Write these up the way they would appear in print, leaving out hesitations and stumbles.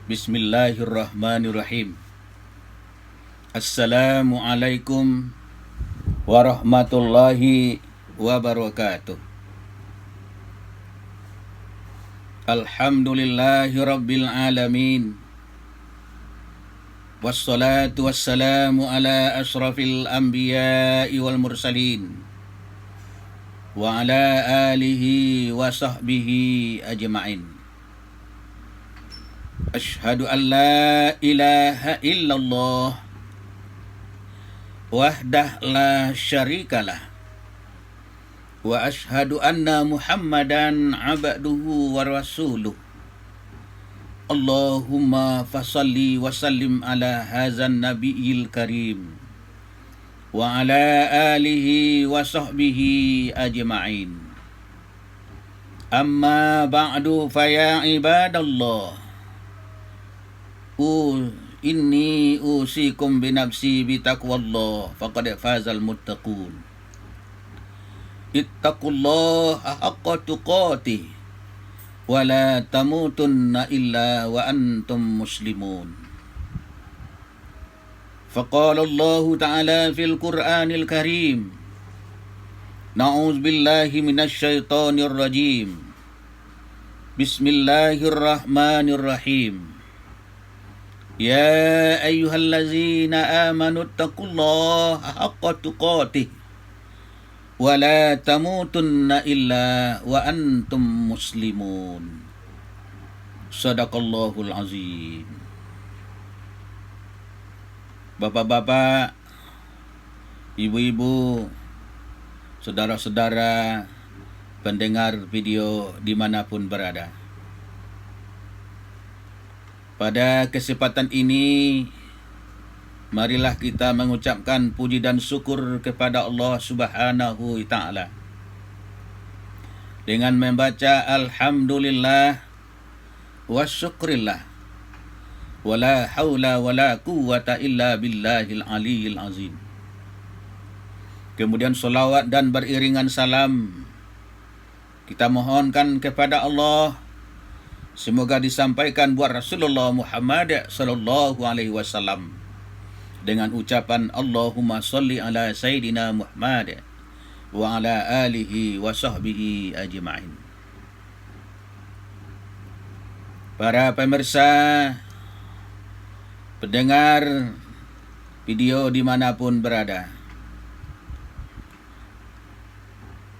Bismillahirrahmanirrahim. Assalamualaikum warahmatullahi wabarakatuh. Alhamdulillahi rabbil alamin. Wassalatu wassalamu ala ashrafil anbiya'i wal mursalin wa ala alihi wa sahbihi ajma'in. Ashhadu an la ilaha illallah wahdah la syarikalah wa ashhadu anna Muhammadan abduhu wa rasuluh. Allahumma fasalli wa sallim ala hazan nabiyil karim wa ala alihi wa sahbihi ajma'in. Amma ba'du fa ya ibadallah, inni usikum binafsi bitaqwallah faqad fazal muttaqun. Ittaqullaha haqqa tuqatih wa la tamutunna illa wa antum muslimun. Faqala Allah ta'ala fil Qur'anil Karim, na'udzu billahi minasy syaithanir rajim. Bismillahirrahmanirrahim. Ya ayyuhallazina amanu taqullaha haqqa tuqatih wa la tamutunna illa wa antum muslimun. Shadaqallahul azim. Bapak-bapak, ibu-ibu, saudara-saudara pendengar video dimanapun berada, pada kesempatan ini, marilah kita mengucapkan puji dan syukur kepada Allah Subhanahu wa Ta'ala dengan membaca Alhamdulillah wa syukrillah wa la hawla wa la quwwata illa billahil aliyyil azim. Kemudian salawat dan beriringan salam kita mohonkan kepada Allah, semoga disampaikan buat Rasulullah Muhammad sallallahu alaihi wasallam dengan ucapan Allahumma sholli ala Sayyidina Muhammad wa ala alihi wa sahbihi ajma'in. Para pemirsa, pendengar video dimanapun berada,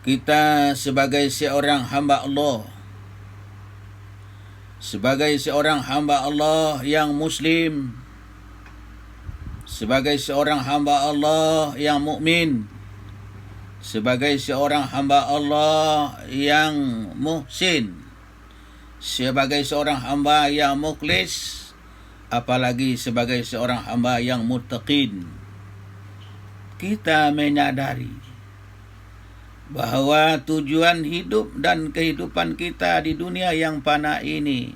kita sebagai seorang hamba Allah, sebagai seorang hamba Allah yang muslim, sebagai seorang hamba Allah yang mukmin, sebagai seorang hamba Allah yang muhsin, sebagai seorang hamba yang mukhlis, apalagi sebagai seorang hamba yang muttaqin, kita menyadari bahawa tujuan hidup dan kehidupan kita di dunia yang fana ini,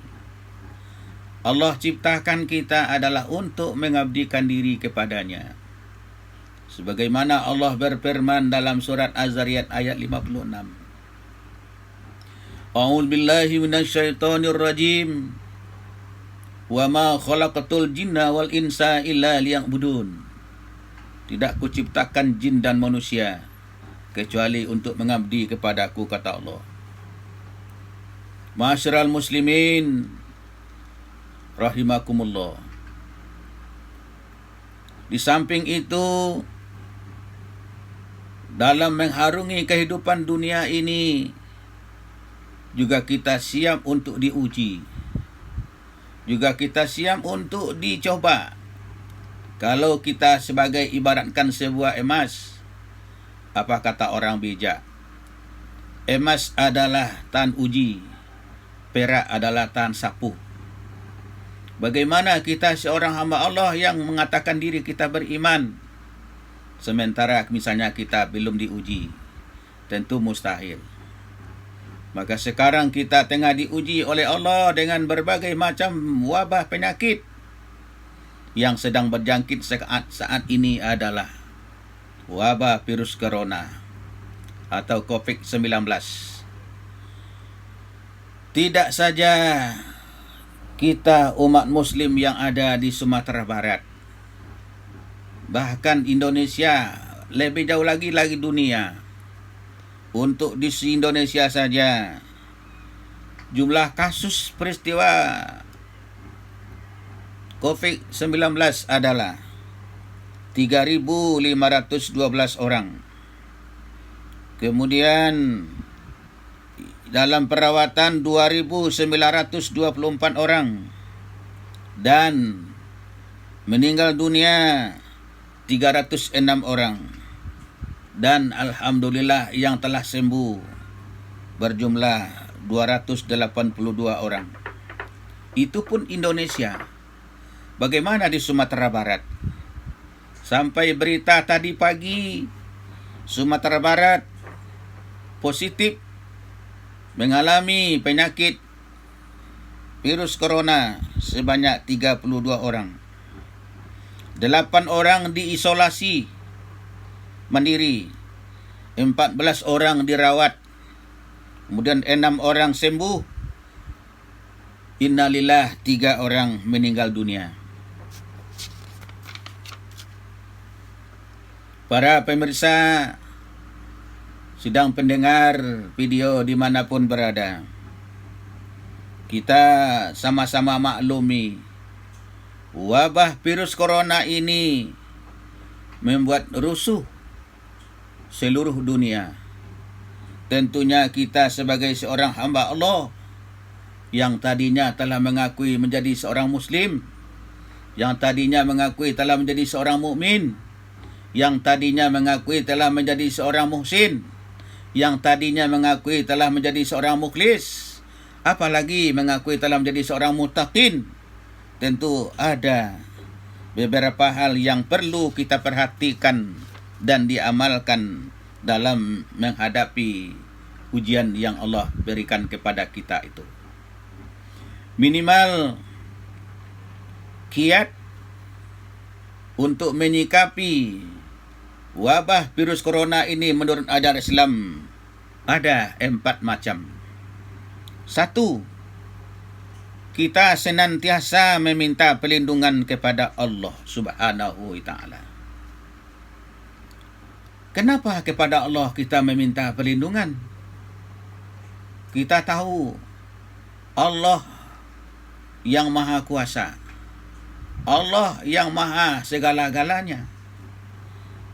Allah ciptakan kita adalah untuk mengabdikan diri kepadanya. Sebagaimana Allah berfirman dalam surat Az-Zariyat ayat 56. A'udzu billahi minasyaitonir rajim. Wa ma khalaqatul jinna wal insa illa liya'budun. Tidak kuciptakan jin dan manusia kecuali untuk mengabdi kepadaku, kata Allah. Ma'asyiral muslimin rahimakumullah. Di samping itu, dalam mengharungi kehidupan dunia ini, juga kita siap untuk diuji, juga kita siap untuk dicoba. Kalau kita sebagai ibaratkan sebuah emas, apa kata orang bijak? Emas adalah tahan uji, perak adalah tahan sapu. Bagaimana kita seorang hamba Allah yang mengatakan diri kita beriman, sementara misalnya kita belum diuji? Tentu mustahil. Maka sekarang kita tengah diuji oleh Allah dengan berbagai macam wabah penyakit. Yang sedang berjangkit saat ini adalah wabah virus corona atau COVID-19. Tidak saja kita umat muslim yang ada di Sumatera Barat, bahkan Indonesia, lebih jauh lagi dunia. Untuk di Indonesia saja, jumlah kasus peristiwa COVID-19 adalah 3.512 orang. Kemudian dalam perawatan 2.924 orang. Dan meninggal dunia 306 orang. Dan alhamdulillah yang telah sembuh berjumlah 282 orang. Itu pun Indonesia. Bagaimana di Sumatera Barat? Sampai berita tadi pagi, Sumatera Barat positif mengalami penyakit virus corona sebanyak 32 orang. 8 orang diisolasi mandiri, 14 orang dirawat, kemudian 6 orang sembuh, innalillah 3 orang meninggal dunia. Para pemirsa sidang pendengar video dimanapun berada, kita sama-sama maklumi wabah virus corona ini membuat rusuh seluruh dunia. Tentunya kita sebagai seorang hamba Allah yang tadinya telah mengakui menjadi seorang Muslim, yang tadinya mengakui telah menjadi seorang mukmin, yang tadinya mengakui telah menjadi seorang muhsin, yang tadinya mengakui telah menjadi seorang mukhlis, apalagi mengakui telah menjadi seorang muttaqin. Tentu ada beberapa hal yang perlu kita perhatikan dan diamalkan dalam menghadapi ujian yang Allah berikan kepada kita itu. Minimal kiat untuk menyikapi wabah virus corona ini menurut ajaran Islam ada 4 macam. 1. Kita senantiasa meminta perlindungan kepada Allah Subhanahu wa ta'ala. Kenapa kepada Allah kita meminta perlindungan? Kita tahu Allah yang maha kuasa, Allah yang maha segala-galanya.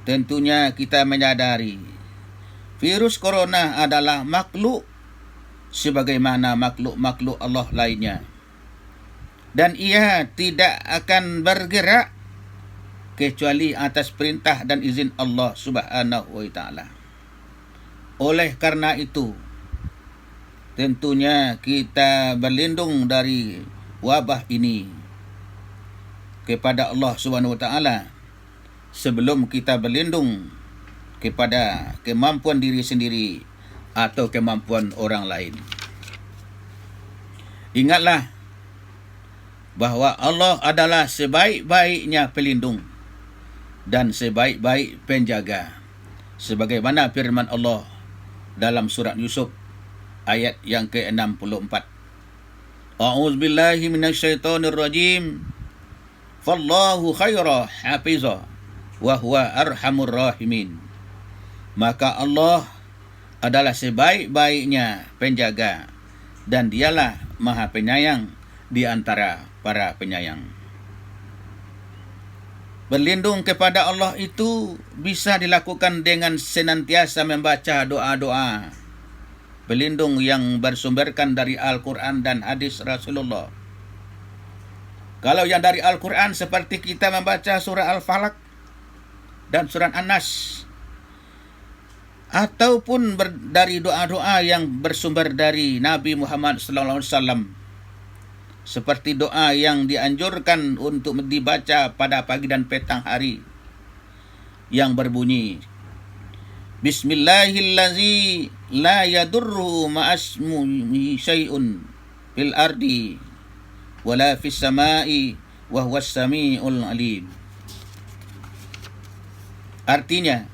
Tentunya kita menyadari virus corona adalah makhluk sebagaimana makhluk-makhluk Allah lainnya. Dan ia tidak akan bergerak kecuali atas perintah dan izin Allah Subhanahu wa ta'ala. Oleh karena itu, tentunya kita berlindung dari wabah ini kepada Allah Subhanahu wa ta'ala sebelum kita berlindung kepada kemampuan diri sendiri atau kemampuan orang lain. Ingatlah bahwa Allah adalah sebaik-baiknya pelindung dan sebaik-baik penjaga, sebagaimana firman Allah dalam surat Yusuf ayat yang ke-64. A'udzubillahi minasyaitonirrajim. Fallahu khaira hafiza wa huwa arhamur rahimin. Maka Allah adalah sebaik-baiknya penjaga dan dialah maha penyayang di antara para penyayang. Berlindung kepada Allah itu bisa dilakukan dengan senantiasa membaca doa-doa berlindung yang bersumberkan dari Al-Quran dan hadis Rasulullah. Kalau yang dari Al-Quran seperti kita membaca surah Al-Falaq dan surah An-Nas, ataupun dari doa-doa yang bersumber dari Nabi Muhammad SAW, seperti doa yang dianjurkan untuk dibaca pada pagi dan petang hari yang berbunyi Bismillahillazi la yadurru ma'asmuhi syai'un fil ardi wala fis sama'i wa huwas sami'ul alim. Artinya,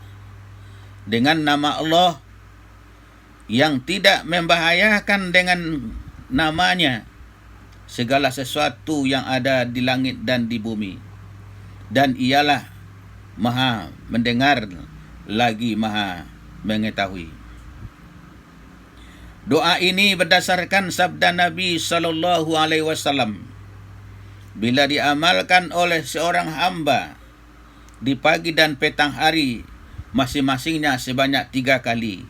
dengan nama Allah yang tidak membahayakan dengan namanya segala sesuatu yang ada di langit dan di bumi. Dan ialah Maha mendengar lagi Maha mengetahui. Doa ini berdasarkan sabda Nabi SAW. Bila diamalkan oleh seorang hamba di pagi dan petang hari, masing-masingnya sebanyak 3 kali,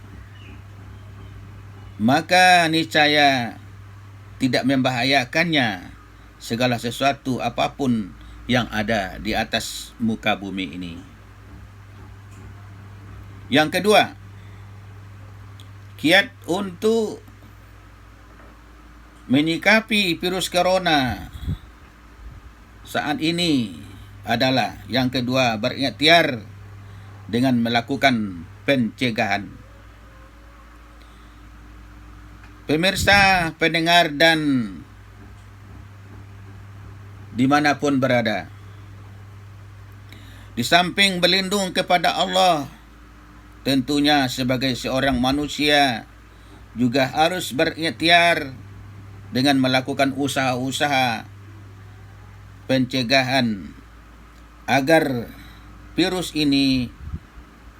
maka niscaya tidak membahayakannya segala sesuatu apapun yang ada di atas muka bumi ini. Yang kedua, kiat untuk menyikapi virus corona saat ini adalah yang kedua, berikhtiar dengan melakukan pencegahan. Pemirsa, pendengar dan dimanapun berada, di samping berlindung kepada Allah, tentunya sebagai seorang manusia juga harus berikhtiar dengan melakukan usaha-usaha pencegahan agar virus ini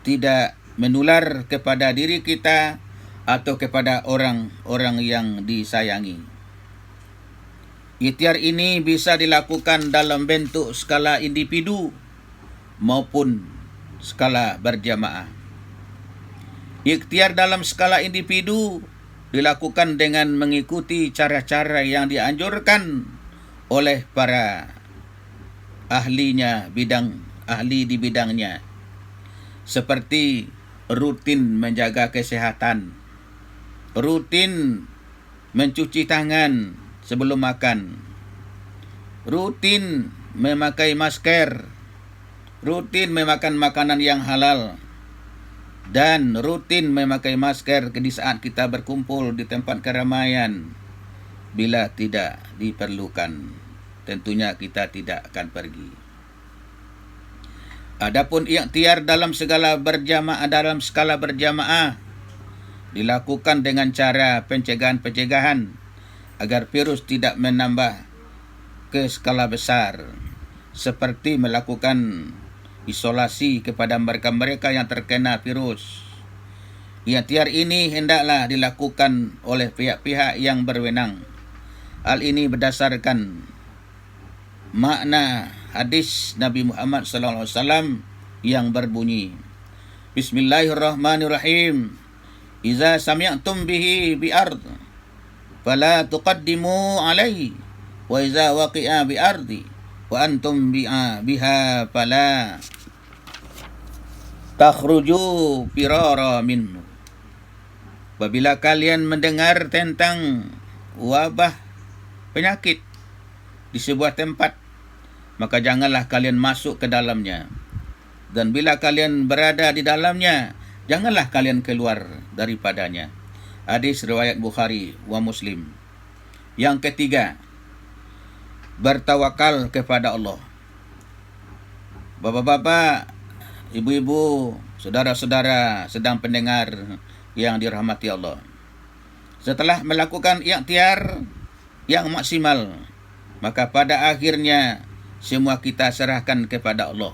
tidak menular kepada diri kita atau kepada orang-orang yang disayangi. Ikhtiar ini bisa dilakukan dalam bentuk skala individu maupun skala berjamaah. Ikhtiar dalam skala individu dilakukan dengan mengikuti cara-cara yang dianjurkan oleh para ahli di bidangnya, seperti rutin menjaga kesehatan, rutin mencuci tangan sebelum makan, rutin memakai masker, rutin memakan makanan yang halal, dan rutin memakai masker di saat kita berkumpul di tempat keramaian. Bila tidak diperlukan, tentunya kita tidak akan pergi. Adapun ikhtiar dalam skala berjamaah dilakukan dengan cara pencegahan agar virus tidak menambah ke skala besar, seperti melakukan isolasi kepada mereka-mereka yang terkena virus. Ikhtiar ini hendaklah dilakukan oleh pihak-pihak yang berwenang. Hal ini berdasarkan makna hadis Nabi Muhammad SAW yang berbunyi, Bismillahirrahmanirrahim. Iza sami'tum bihi bi'ard fala tuqaddimu alaihi, wa iza waqi'a bi'ardi wa antum biha fala takhruju firara minhu. Apabila kalian mendengar tentang wabah penyakit di sebuah tempat, maka janganlah kalian masuk ke dalamnya. Dan bila kalian berada di dalamnya, janganlah kalian keluar daripadanya. Hadis riwayat Bukhari wa Muslim. Yang ketiga, bertawakal kepada Allah. Bapak-bapak, ibu-ibu, saudara-saudara sedang pendengar yang dirahmati Allah, setelah melakukan ikhtiar yang maksimal, maka pada akhirnya semua kita serahkan kepada Allah.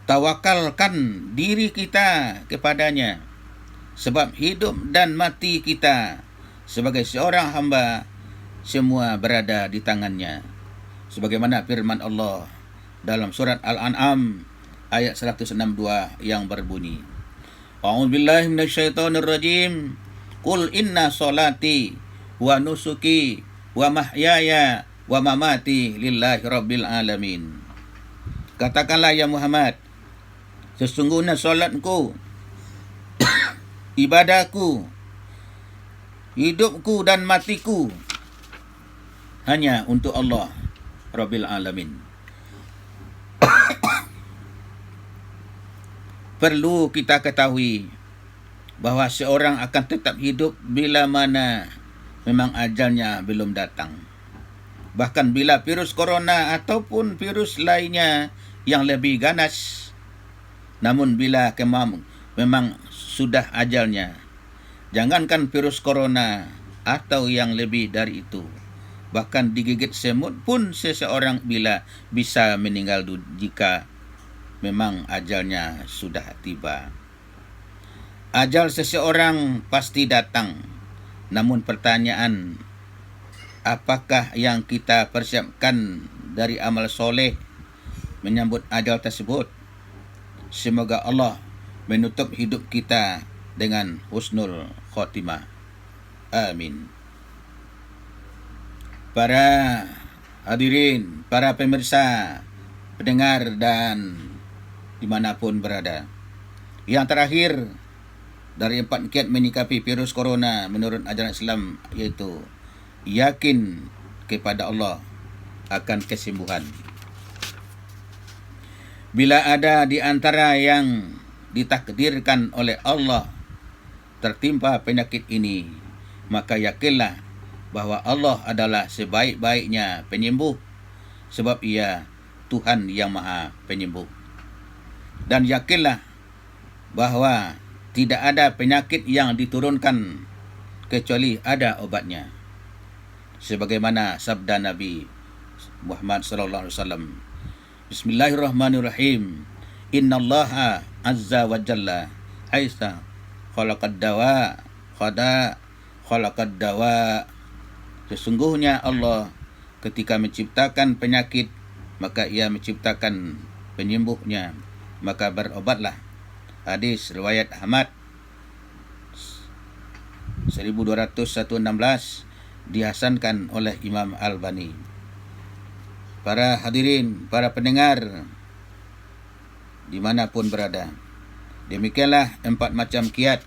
Tawakalkan diri kita kepadanya, sebab hidup dan mati kita sebagai seorang hamba semua berada di tangannya. Sebagaimana firman Allah dalam surat Al-An'am ayat 162 yang berbunyi, A'udzubillahi minasyaitonirrajim. Qul inna sholati wa nusuki wa mahyaya wa mamati lillahi rabbil alamin. Katakanlah ya Muhammad, sesungguhnya solatku, ibadahku, hidupku dan matiku hanya untuk Allah Rabbil Alamin. Perlu kita ketahui bahawa seorang akan tetap hidup bila mana memang ajalnya belum datang. Bahkan bila virus corona ataupun virus lainnya yang lebih ganas, namun bila memang sudah ajalnya, jangankan virus corona atau yang lebih dari itu, Bahkan digigit semut pun seseorang bila bisa meninggal jika memang ajalnya sudah tiba. Ajal seseorang pasti datang. Namun pertanyaan, apakah yang kita persiapkan dari amal soleh menyambut ajal tersebut? Semoga Allah menutup hidup kita dengan husnul khotimah. Amin. Para hadirin, para pemirsa, pendengar dan dimanapun berada. Yang terakhir dari 4 kiat menyikapi virus corona menurut ajaran Islam yaitu yakin kepada Allah akan kesembuhan. Bila ada di antara yang ditakdirkan oleh Allah tertimpa penyakit ini, maka yakinlah bahwa Allah adalah sebaik-baiknya penyembuh, sebab Ia Tuhan yang Maha Penyembuh. Dan yakinlah bahwa tidak ada penyakit yang diturunkan kecuali ada obatnya. Sebagaimana sabda Nabi Muhammad sallallahu alaihi wasallam, Bismillahirrahmanirrahim. Innallaha azza wa jalla aisa khalaqad dawa khalaqad dawa. Sesungguhnya Allah ketika menciptakan penyakit, maka Ia menciptakan penyembuhnya, maka berobatlah. Hadis riwayat Ahmad 1216 dihasankan oleh Imam Albani. Para hadirin, para pendengar dimanapun berada, demikianlah 4 macam kiat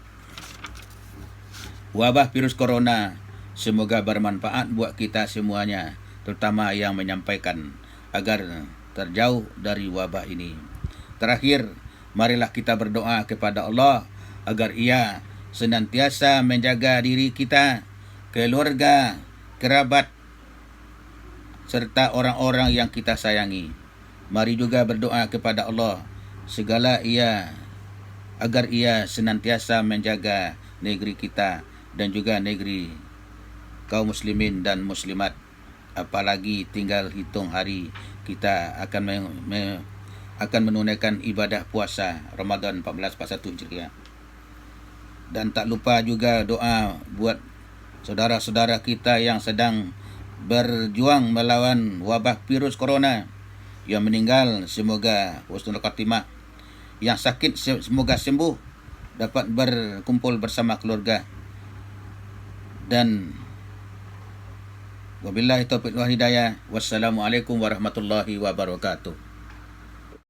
wabah virus corona. Semoga bermanfaat buat kita semuanya, terutama yang menyampaikan, agar terjauh dari wabah ini. Terakhir, marilah kita berdoa kepada Allah agar Ia senantiasa menjaga diri kita, keluarga, kerabat, serta orang-orang yang kita sayangi. Mari juga berdoa kepada Allah agar Ia senantiasa menjaga negeri kita dan juga negeri kaum muslimin dan muslimat. Apalagi tinggal hitung hari kita akan menunaikan ibadah puasa Ramadan 1441 Hijriah. Dan tak lupa juga doa buat saudara-saudara kita yang sedang berjuang melawan wabah virus corona. Yang meninggal semoga husnul khatimah, yang sakit semoga sembuh, dapat berkumpul bersama keluarga. Dan wabillahi taufiq wal hidayah. Wassalamualaikum warahmatullahi wabarakatuh.